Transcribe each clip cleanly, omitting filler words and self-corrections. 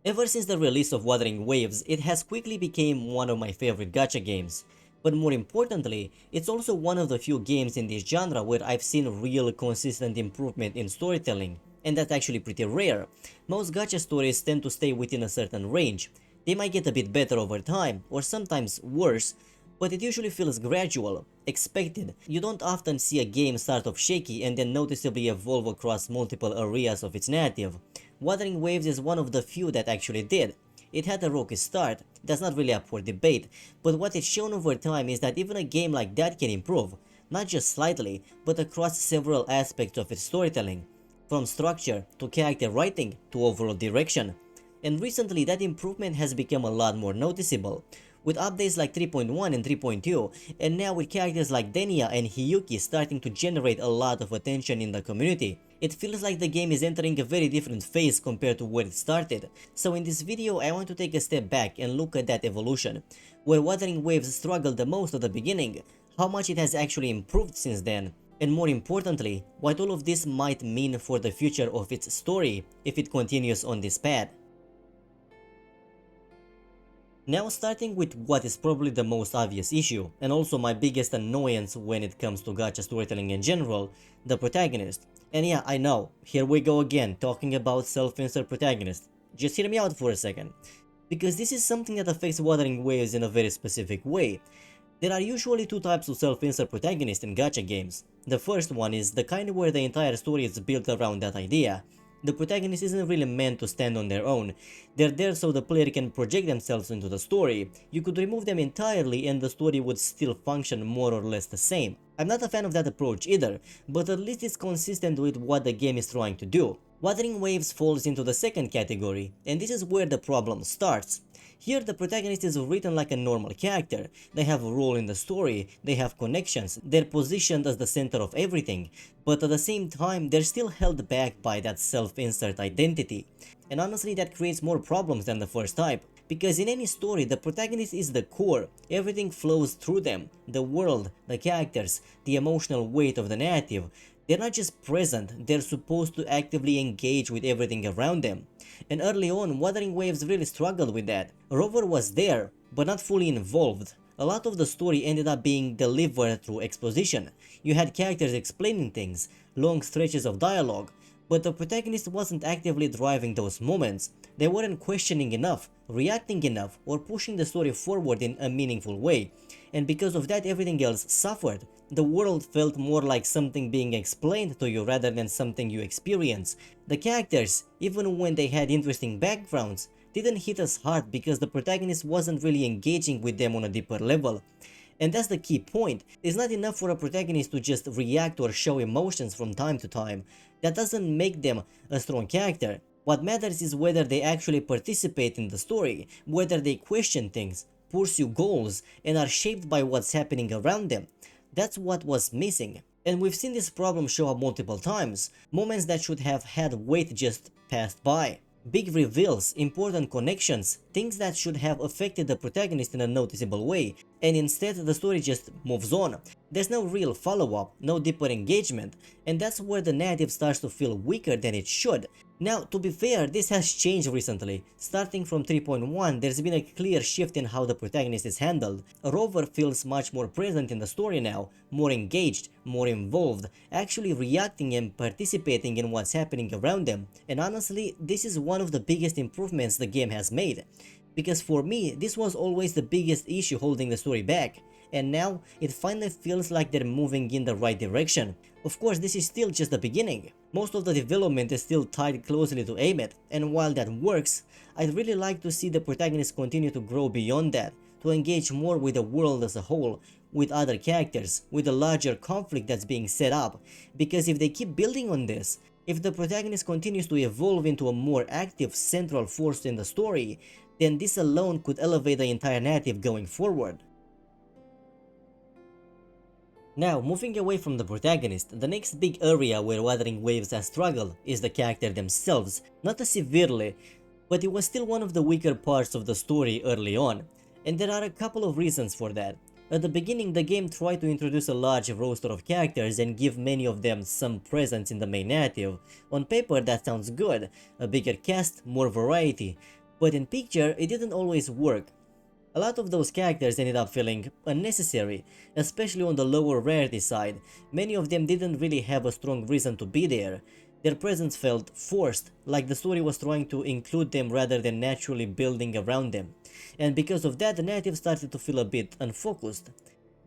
Ever since the release of Wuthering Waves, it has quickly become one of my favorite gacha games. But more importantly, it's also one of the few games in this genre where I've seen real consistent improvement in storytelling, and that's actually pretty rare. Most gacha stories tend to stay within a certain range. They might get a bit better over time, or sometimes worse, but it usually feels gradual, expected. You don't often see a game start off shaky and then noticeably evolve across multiple areas of its narrative. Wuthering Waves is one of the few that actually did. It had a rocky start, that's not really up for debate, but what it's shown over time is that even a game like that can improve, not just slightly, but across several aspects of its storytelling, from structure to character writing to overall direction. And recently that improvement has become a lot more noticeable, with updates like 3.1 and 3.2, and now with characters like Denia and Hiyuki starting to generate a lot of attention in the community. It feels like the game is entering a very different phase compared to where it started, so in this video I want to take a step back and look at that evolution, where Wuthering Waves struggled the most at the beginning, how much it has actually improved since then, and more importantly, what all of this might mean for the future of its story if it continues on this path. Now starting with what is probably the most obvious issue, and also my biggest annoyance when it comes to gacha storytelling in general, the protagonist. And yeah, I know, here we go again, talking about self-insert protagonist. Just hear me out for a second, because this is something that affects Wuthering Waves in a very specific way. There are usually two types of self-insert protagonists in gacha games. The first one is the kind where the entire story is built around that idea. The protagonist isn't really meant to stand on their own. They're there so the player can project themselves into the story. You could remove them entirely and the story would still function more or less the same. I'm not a fan of that approach either, but at least it's consistent with what the game is trying to do. Wuthering Waves falls into the second category, and this is where the problem starts. Here the protagonist is written like a normal character, they have a role in the story, they have connections, they're positioned as the center of everything, but at the same time they're still held back by that self-insert identity. And honestly that creates more problems than the first type, because in any story the protagonist is the core, everything flows through them, the world, the characters, the emotional weight of the narrative. They're not just present, they're supposed to actively engage with everything around them. And early on, Wuthering Waves really struggled with that. Rover was there, but not fully involved. A lot of the story ended up being delivered through exposition. You had characters explaining things, long stretches of dialogue, but the protagonist wasn't actively driving those moments. They weren't questioning enough, reacting enough, or pushing the story forward in a meaningful way. And because of that everything else suffered. The world felt more like something being explained to you rather than something you experience. The characters, even when they had interesting backgrounds, didn't hit us hard because the protagonist wasn't really engaging with them on a deeper level. And that's the key point. It's not enough for a protagonist to just react or show emotions from time to time. That doesn't make them a strong character. What matters is whether they actually participate in the story, whether they question things, pursue goals, and are shaped by what's happening around them. That's what was missing. And we've seen this problem show up multiple times. Moments that should have had weight just passed by. Big reveals, important connections, things that should have affected the protagonist in a noticeable way, and instead the story just moves on. There's no real follow-up, no deeper engagement, and that's where the narrative starts to feel weaker than it should. Now, to be fair, this has changed recently. Starting from 3.1, there's been a clear shift in how the protagonist is handled. Rover feels much more present in the story now, more engaged, more involved, actually reacting and participating in what's happening around them. And honestly, this is one of the biggest improvements the game has made. Because for me, this was always the biggest issue holding the story back, and now it finally feels like they're moving in the right direction. Of course, this is still just the beginning. Most of the development is still tied closely to Amet, and while that works, I'd really like to see the protagonist continue to grow beyond that, to engage more with the world as a whole, with other characters, with the larger conflict that's being set up, because if they keep building on this, if the protagonist continues to evolve into a more active central force in the story, then this alone could elevate the entire narrative going forward. Now, moving away from the protagonist, the next big area where Wuthering Waves has struggled is the character themselves, not as severely, but it was still one of the weaker parts of the story early on, and there are a couple of reasons for that. At the beginning, the game tried to introduce a large roster of characters and give many of them some presence in the main narrative. On paper that sounds good, a bigger cast, more variety. But in picture, it didn't always work. A lot of those characters ended up feeling unnecessary, especially on the lower rarity side. Many of them didn't really have a strong reason to be there. Their presence felt forced, like the story was trying to include them rather than naturally building around them. And because of that, the narrative started to feel a bit unfocused.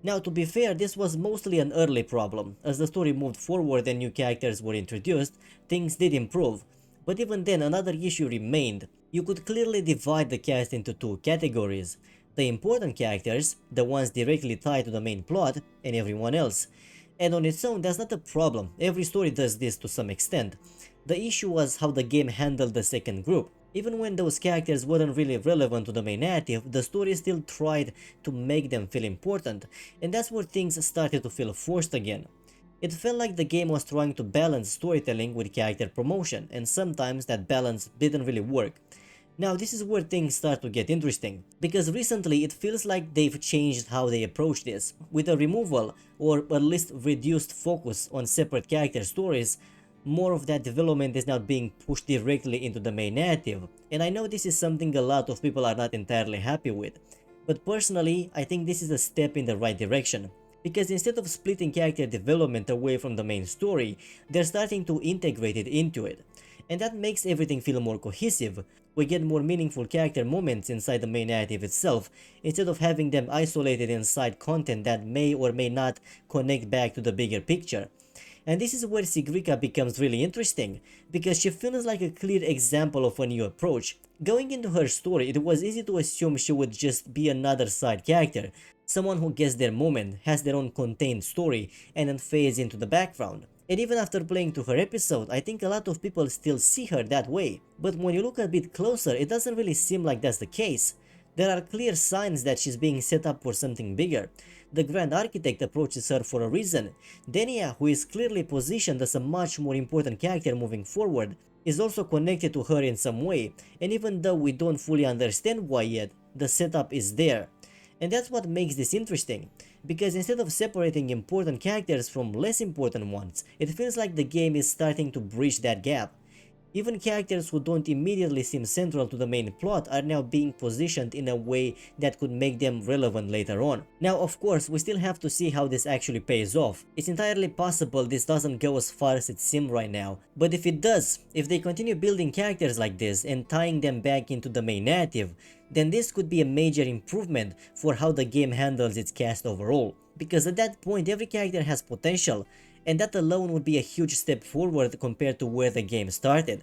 Now, to be fair, this was mostly an early problem. As the story moved forward and new characters were introduced, things did improve. But even then, another issue remained. You could clearly divide the cast into two categories: the important characters, the ones directly tied to the main plot, and everyone else. And on its own, that's not a problem. Every story does this to some extent. The issue was how the game handled the second group. Even when those characters weren't really relevant to the main narrative, the story still tried to make them feel important, and that's where things started to feel forced again. It felt like the game was trying to balance storytelling with character promotion, and sometimes that balance didn't really work. Now this is where things start to get interesting, because recently it feels like they've changed how they approach this. With a removal, or at least reduced focus on separate character stories, more of that development is now being pushed directly into the main narrative, and I know this is something a lot of people are not entirely happy with. But personally, I think this is a step in the right direction, because instead of splitting character development away from the main story, they're starting to integrate it into it. And that makes everything feel more cohesive. We get more meaningful character moments inside the main narrative itself, instead of having them isolated inside content that may or may not connect back to the bigger picture. And this is where Sigrika becomes really interesting, because she feels like a clear example of a new approach. Going into her story, it was easy to assume she would just be another side character, someone who gets their moment, has their own contained story, and then fades into the background. And even after playing through her episode, I think a lot of people still see her that way. But when you look a bit closer, it doesn't really seem like that's the case. There are clear signs that she's being set up for something bigger. The Grand Architect approaches her for a reason. Denia, who is clearly positioned as a much more important character moving forward, is also connected to her in some way, and even though we don't fully understand why yet, the setup is there. And that's what makes this interesting, because instead of separating important characters from less important ones, it feels like the game is starting to bridge that gap. Even characters who don't immediately seem central to the main plot are now being positioned in a way that could make them relevant later on. Now, of course, we still have to see how this actually pays off. It's entirely possible this doesn't go as far as it seems right now, but if it does, if they continue building characters like this and tying them back into the main narrative, then this could be a major improvement for how the game handles its cast overall. Because at that point, every character has potential, and that alone would be a huge step forward compared to where the game started.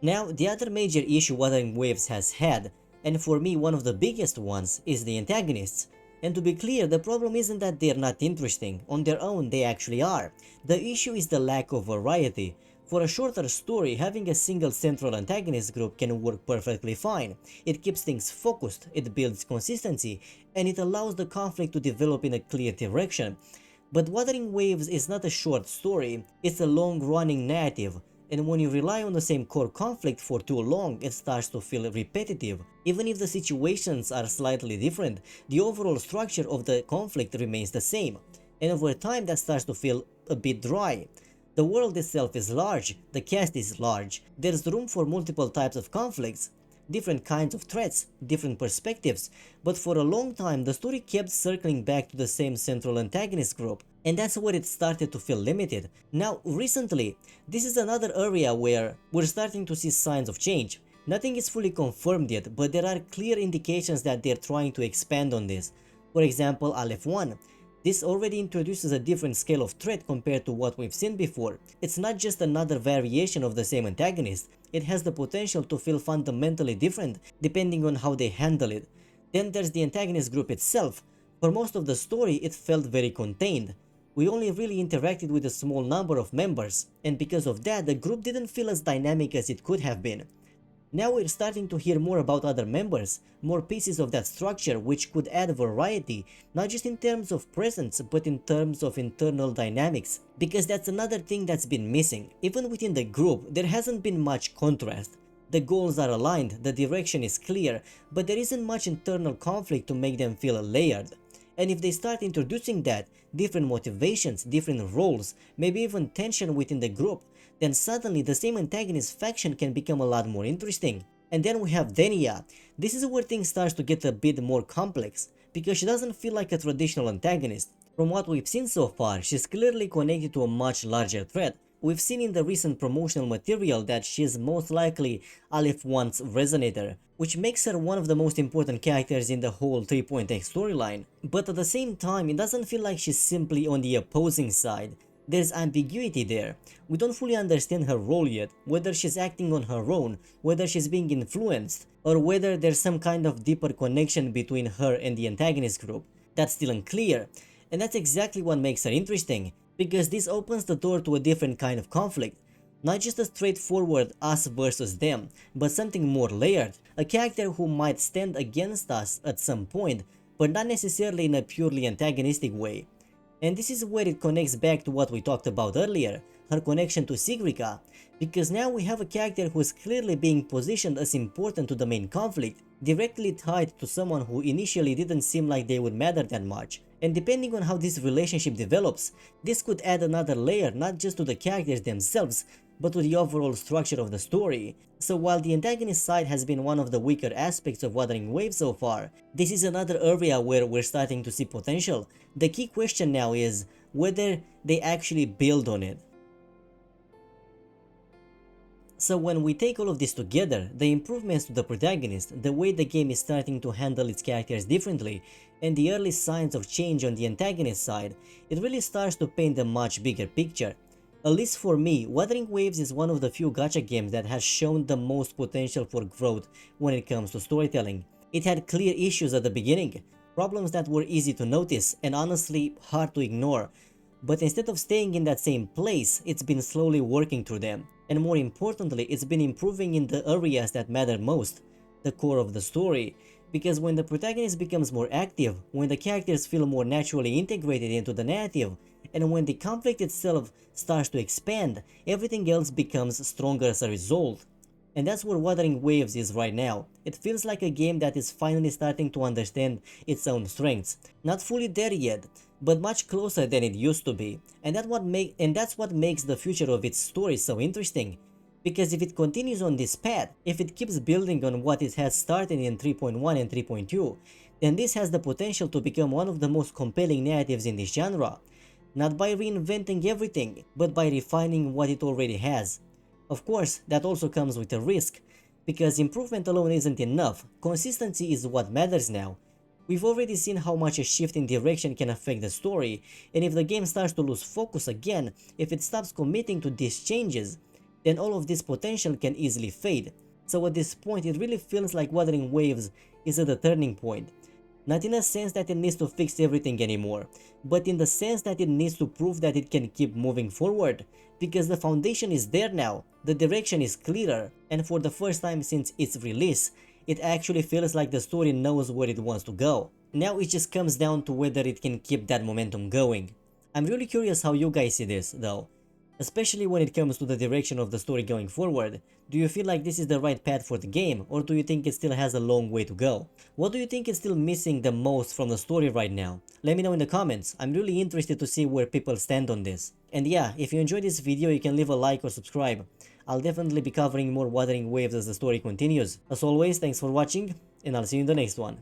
Now, the other major issue Wuthering Waves has had, and for me one of the biggest ones, is the antagonists. And to be clear, the problem isn't that they're not interesting, on their own they actually are. The issue is the lack of variety. For a shorter story, having a single central antagonist group can work perfectly fine. It keeps things focused, it builds consistency, and it allows the conflict to develop in a clear direction. But Wuthering Waves is not a short story, it's a long-running narrative, and when you rely on the same core conflict for too long, it starts to feel repetitive. Even if the situations are slightly different, the overall structure of the conflict remains the same, and over time that starts to feel a bit dry. The world itself is large, the cast is large, there's room for multiple types of conflicts, different kinds of threats, different perspectives, but for a long time the story kept circling back to the same central antagonist group, and that's where it started to feel limited. Now, recently, this is another area where we're starting to see signs of change. Nothing is fully confirmed yet, but there are clear indications that they're trying to expand on this. For example, Aleph 1. This already introduces a different scale of threat compared to what we've seen before. It's not just another variation of the same antagonist, it has the potential to feel fundamentally different depending on how they handle it. Then there's the antagonist group itself. For most of the story, it felt very contained. We only really interacted with a small number of members, and because of that, the group didn't feel as dynamic as it could have been. Now we're starting to hear more about other members, more pieces of that structure which could add variety, not just in terms of presence but in terms of internal dynamics, because that's another thing that's been missing. Even within the group, there hasn't been much contrast. The goals are aligned, the direction is clear, but there isn't much internal conflict to make them feel layered. And if they start introducing that, different motivations, different roles, maybe even tension within the group, then suddenly the same antagonist faction can become a lot more interesting. And then we have Denia. This is where things starts to get a bit more complex, because she doesn't feel like a traditional antagonist. From what we've seen so far, she's clearly connected to a much larger threat. We've seen in the recent promotional material that she is most likely Aleph 1's resonator, which makes her one of the most important characters in the whole 3.x storyline. But at the same time, it doesn't feel like she's simply on the opposing side. There's ambiguity there. We don't fully understand her role yet, whether she's acting on her own, whether she's being influenced, or whether there's some kind of deeper connection between her and the antagonist group. That's still unclear, and that's exactly what makes her interesting, because this opens the door to a different kind of conflict. Not just a straightforward us versus them, but something more layered, a character who might stand against us at some point, but not necessarily in a purely antagonistic way. And this is where it connects back to what we talked about earlier, her connection to Sigrica, because now we have a character who is clearly being positioned as important to the main conflict, directly tied to someone who initially didn't seem like they would matter that much. And depending on how this relationship develops, this could add another layer not just to the characters themselves, but to the overall structure of the story. So while the antagonist side has been one of the weaker aspects of Wuthering Waves so far, this is another area where we're starting to see potential. The key question now is whether they actually build on it. So when we take all of this together, the improvements to the protagonist, the way the game is starting to handle its characters differently, and the early signs of change on the antagonist side, it really starts to paint a much bigger picture. At least for me, Wuthering Waves is one of the few gacha games that has shown the most potential for growth when it comes to storytelling. It had clear issues at the beginning, problems that were easy to notice and honestly hard to ignore, but instead of staying in that same place, it's been slowly working through them, and more importantly, it's been improving in the areas that matter most, the core of the story. Because when the protagonist becomes more active, when the characters feel more naturally integrated into the narrative, and when the conflict itself starts to expand, everything else becomes stronger as a result. And that's where Wuthering Waves is right now. It feels like a game that is finally starting to understand its own strengths. Not fully there yet, but much closer than it used to be. And that's what makes the future of its story so interesting. Because if it continues on this path, if it keeps building on what it has started in 3.1 and 3.2, then this has the potential to become one of the most compelling narratives in this genre. Not by reinventing everything, but by refining what it already has. Of course, that also comes with a risk, because improvement alone isn't enough, consistency is what matters now. We've already seen how much a shift in direction can affect the story, and if the game starts to lose focus again, if it stops committing to these changes, then all of this potential can easily fade. So at this point, it really feels like Wuthering Waves is at a turning point. Not in a sense that it needs to fix everything anymore, but in the sense that it needs to prove that it can keep moving forward, because the foundation is there now, the direction is clearer, and for the first time since its release, it actually feels like the story knows where it wants to go. Now it just comes down to whether it can keep that momentum going. I'm really curious how you guys see this, though. Especially when it comes to the direction of the story going forward. Do you feel like this is the right path for the game, or do you think it still has a long way to go? What do you think is still missing the most from the story right now? Let me know in the comments. I'm really interested to see where people stand on this. And yeah, if you enjoyed this video, you can leave a like or subscribe. I'll definitely be covering more Wuthering Waves as the story continues. As always, thanks for watching, and I'll see you in the next one.